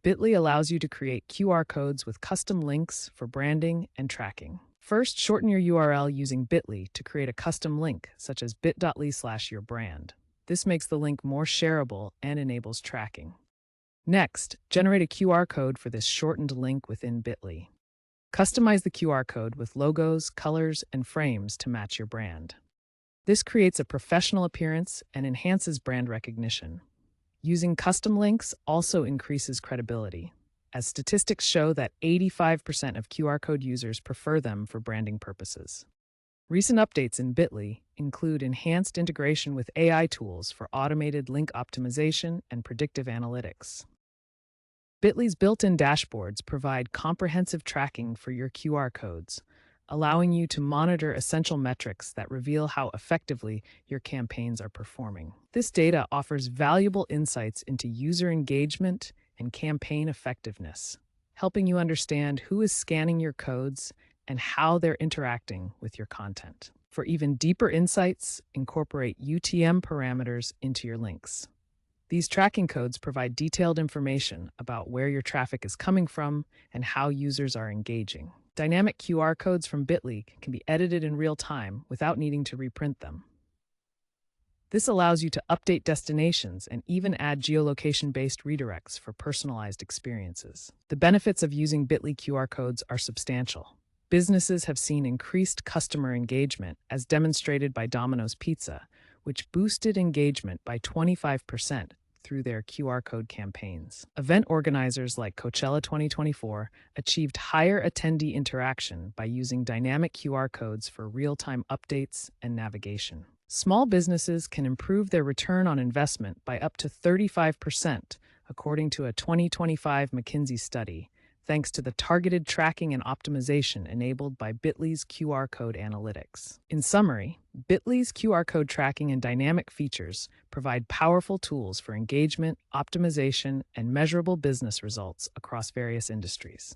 Bitly allows you to create QR codes with custom links for branding and tracking. First, shorten your URL using Bitly to create a custom link, such as bit.ly/yourbrand. This makes the link more shareable and enables tracking. Next, generate a QR code for this shortened link within Bitly. Customize the QR code with logos, colors, and frames to match your brand. This creates a professional appearance and enhances brand recognition. Using custom links also increases credibility, as statistics show that 85% of QR code users prefer them for branding purposes. Recent updates in Bitly include enhanced integration with AI tools for automated link optimization and predictive analytics. Bitly's built-in dashboards provide comprehensive tracking for your QR codes, allowing you to monitor essential metrics that reveal how effectively your campaigns are performing. This data offers valuable insights into user engagement and campaign effectiveness, helping you understand who is scanning your codes and how they're interacting with your content. For even deeper insights, incorporate UTM parameters into your links. These tracking codes provide detailed information about where your traffic is coming from and how users are engaging. Dynamic QR codes from Bitly can be edited in real time without needing to reprint them. This allows you to update destinations and even add geolocation-based redirects for personalized experiences. The benefits of using Bitly QR codes are substantial. Businesses have seen increased customer engagement, as demonstrated by Domino's Pizza, which boosted engagement by 25% through their QR code campaigns. Event organizers like Coachella 2024 achieved higher attendee interaction by using dynamic QR codes for real-time updates and navigation. Small businesses can improve their return on investment by up to 35%, according to a 2025 McKinsey study, thanks to the targeted tracking and optimization enabled by Bitly's QR code analytics. In summary, Bitly's QR code tracking and dynamic features provide powerful tools for engagement, optimization, and measurable business results across various industries.